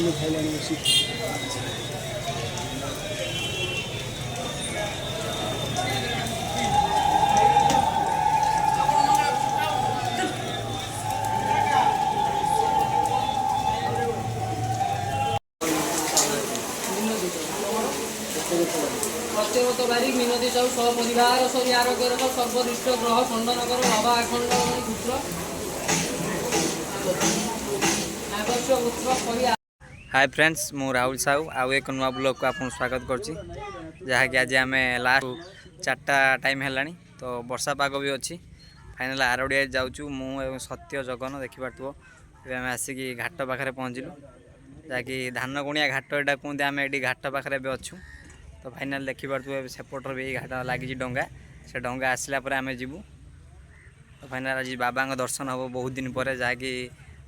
प्रत्येक बारिक मिनती सब सपरिवार सभी आरोग्य सर्वदृष्ट ग्रह खंडन कर बाबा अखंड पुत्र हाय फ्रेंड्स मु राहुल साहू आउ एक नुआ ब्लॉग को आपको स्वागत करछि जहाँकि आज आम लास्ट 4टा टाइम है तो वर्षा पाग भी अच्छी फाइनाल आरडिया जाऊँ मु सत्य जगन देखिपो आम आसिक घाट पाखे पहुँचलु जहाँकि धानगुणिया घाट यहाँ कहते आम ये घाट पाखे अच्छू तो फाइनाल देखिपे सेपटर भी घाट लगी डंगा से डंगा आसला आम जीवु तो फाइनाल आज बाबा दर्शन हम बहुत दिन पर जहाँकि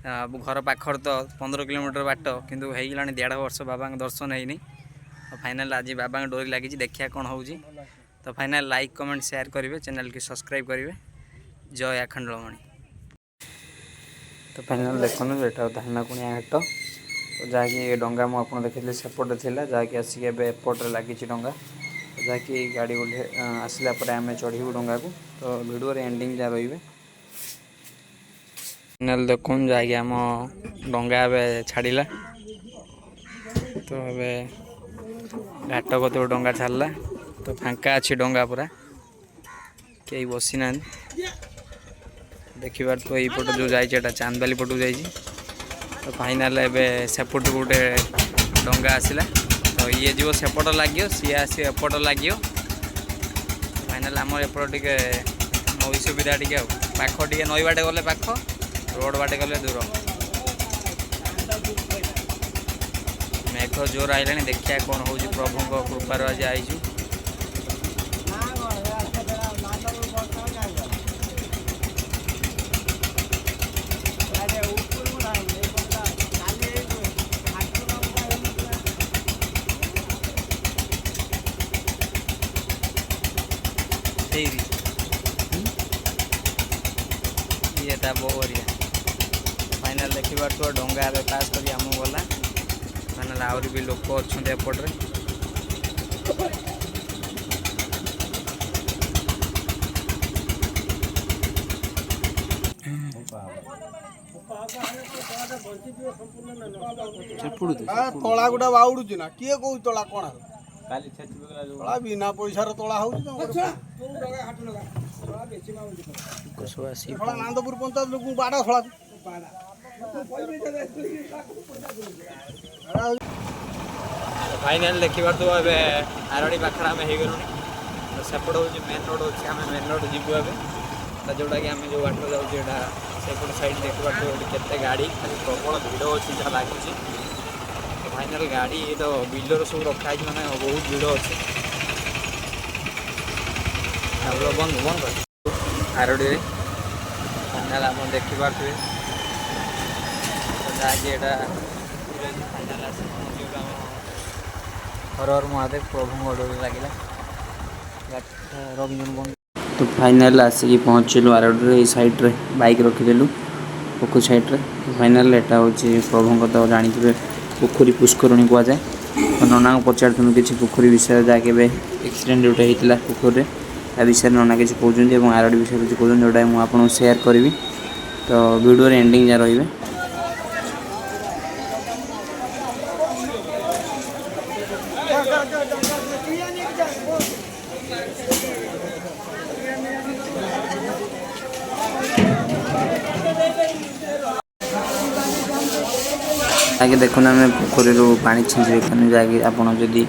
घर पाखर तो 15 किलोमीटर बाट किंतु हो गला 1.5 वर्ष बाबा दर्शन होनी तो फाइनाल आज बाबा डोरी लगी देखिए कौन हो तो फाइनाल लाइक कमेंट शेयर करेंगे चैनल की सब्सक्राइब करेंगे जय आखंडलमणि तो फाइनाल देखो यहाँ धानकुणिया घाट तो जहाँकि डंगा मुझे देखी सेपटे थी जहाँकि आसिक एपटे लगी डंगा जहाँकि गाड़ी ओल्हे आसला आम चढ़ू डंगा को तो वीडियो एंडिंग जहाँ रे फाइनाल देखुन जहाँकि आम डंगा छाड़ा तो ए घाट कत डंगा छाड़ा तो फांका अच्छी डंगा पूरा कई बसी ना देखिए तो यपट जो जाटा चांदबाली पटू जा तो फाइनाल सेपट गोटे डंगा आसला तो ये जीव सेपट लगे सी आस एपट लगे फाइनाल आम एपट टे नई सुविधा टे पाख टे नई बाटे गले पाख रोड बाटे गले दूर मेघ जोर आइला देखिए कौन हो प्रभु कृपार आज आईचु ये था बोरिया फाइनाल देखिए तो डंगा पास कर आम गला फाइनाल आहरी भी लोक अच्छा एपट्रे तला गुटा बाउडुची ना किए कौ तला कण तला बिना पैसार तला हो आनंदपुर पंचायत लोक बाड़ा थोड़ा फाइनाल देखिए तो आरड़ी पाखे आम हो गलु सेपट हूँ मेन रोड अच्छे आम मेन रोड जीवु ए जोटा कि आम जो बाट जाऊँ सेपट साइड देखा केते गाड़ी प्रबल भिड़ अच्छी जहाँ लगे फाइनाल गाड़ी तो बिलर सब रखाई मैंने बहुत भिड़ अच्छे बंद बंद आरडी फाइनाल आप देखिपे जहाँकि फाइनाल हर हर महादेव प्रभु डोरी लगे रंजन बंद तो फाइनाल आसिक पहुँचलु आरडी साइड्रे बाइक रखीदेलु पोखरी साइड्रे फाइनाल यहाँ हूँ प्रभु तो जानते पोखरी पुष्करणी कहुए तो नना को पचार किसी पोखरी विषय जहाँ के एक्सीडेंट जोटा होता पोखरी आ विषय नना किसी कहते आरडी विषय किसी कहते जोटा मुझे शेयर करी तो वीडियो एंडिंग जहाँ रे आगे देखो आम पोखरी पा छिंचे जहाँकि आपड़ जदि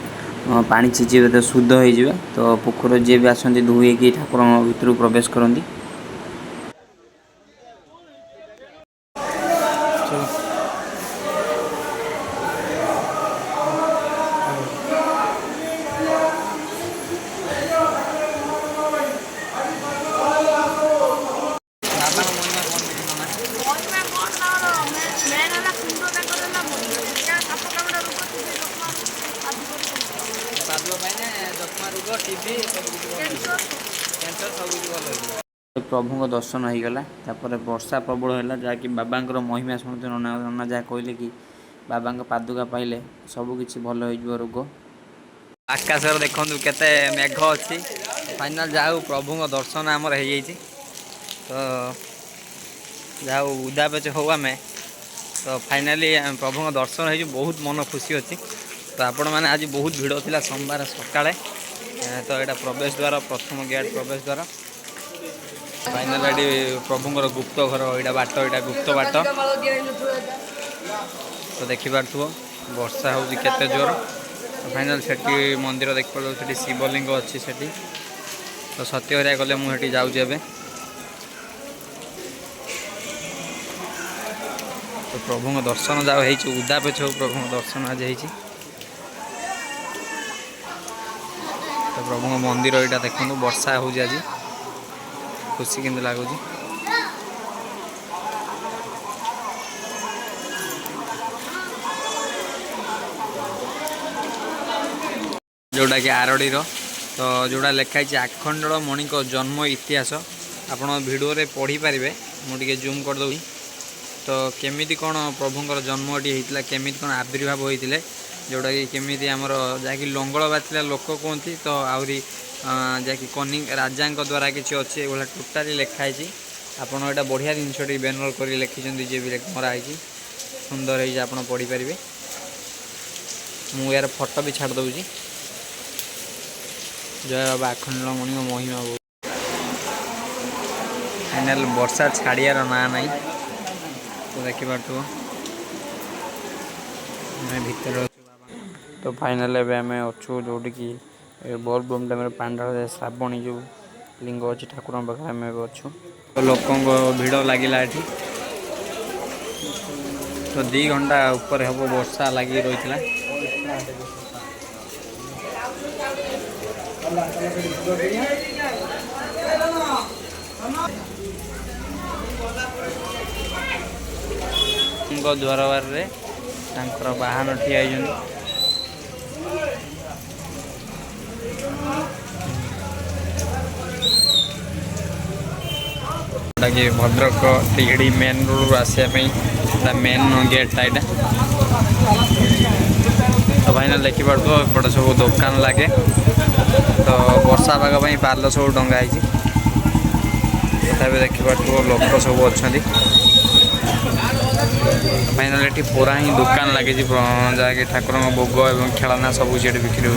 पा छिंचे तो शुद्ध हो तो पोखर जी भी आसती धोई ठाकुर भर प्रवेश करती प्रभु दर्शन हो गला तापर वर्षा प्रबल है जहाँकि बाबा महिमा शुणुते नना नना जहाँ कहले कि बाबा पादुका पाइले सबकिछि भल हो रोग। आकाश देखु केते मेघ अच्छी फाइनाल जाऊ प्रभु दर्शन आमर हो जाइए तो जाऊ उदापेच हो आम तो फाइनाली प्रभु दर्शन हो बहुत मन खुशी अच्छी। तो आपण मैंने आज बहुत भिड़ था सोमवार सकाଳେ तो यहाँ प्रवेश द्वार प्रथम गेट प्रवेश द्वार फाइनाल ये प्रभुंर गुप्त घर यहाँ बाट यहाँ गुप्त बाट तो देखिपु वर्षा हो केते जोर फाइनाल से मंदिर देखिए शिवलिंग अच्छी से तो सत्यहरिया गले मुझे जाऊँगी एवं तो प्रभु दर्शन जाओ हो उदापेच हो प्रभु दर्शन आज हो तो प्रभु मंदिर यहाँ देखो वर्षा हो आज खुशी किंतु लगुच जोटा कि आरडी तो जोड़ा लिखाई आखंडमणि जन्म इतिहास आपण भिडियो रे पढ़ी पारे मुझे जूम करदे तो केमी कौन प्रभुंर जन्मटी होता केमी कौन आविर्भाव होते जोटा कि केमी आमर जहाँकि लंगल बातिला लोक कहती तो आहरी जहाँकि कनि राजा द्वारा किसी अच्छे ये टोटाली लिखाई आपड़ यहाँ बढ़िया जिनस बैनर कर लिखिं जी भी मराई सुंदर है आप पढ़ी पारे मुझे यार फोटो भी छाड़ दूँ जय बाबा आखंडमणि महिमा फाइनाल वर्षा छाड़ियार ना ना तो देखिपु भर तो फाइनाल एम अच्छु जोटि कि बोल बम टाइम पांडा श्रावणी जो लिंग अच्छी ठाकुर पाखे आम अच्छु तो लोक भिड़ लगिला तो 2 घंटा ऊपर हम वर्षा लगी रही है द्वारबार बाहन ठिया कि भद्रक टिहड़ी मेन रोड आसापा मेन गेटा यहाँ तो फाइनाल देखिपो एपटे सब दुकान लगे तो वर्षा पाग पाल सब डंगाई तथा देखिपो लोक सब अच्छा फाइनाल ये पूरा ही दुकान लगी जहाँकि ठाकुर भोग और खेलना सब ये बिक्री हो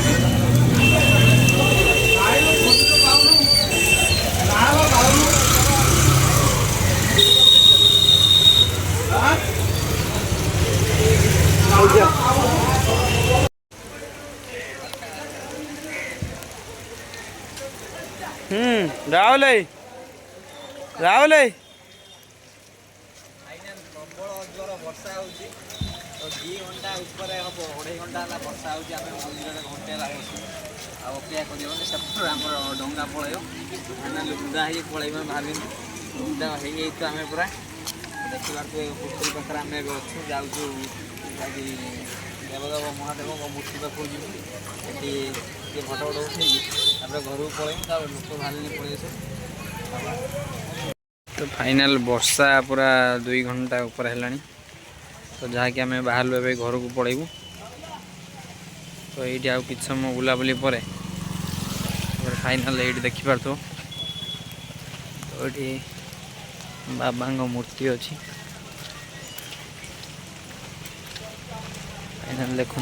राहुल राहुल वर्षा हो 2 घंटा ऊपर हम 2.5 घंटा वर्षा हो मंदिर घंटे अपेक्षा कर आम डंगा पलैब फाइनाल उदा हो पलैब भावी उदा हो तो आम पूरा देखा पोखरी पाखे आम अच्छु जाऊँ देवदेव महादेव मूर्ति पाखु जी फटो फटो उठे घर को पलैब लोक बाहर पलैस तो फाइनाल वर्षा पूरा 2 घंटा ऊपर है तो जहाँकि आम बाहर घर को पलैबू तो ये आउ कि समय बुलाबुली पर फाइनाल ये देखिपार तो ये बाबा मूर्ति अच्छी फाइनाल देखु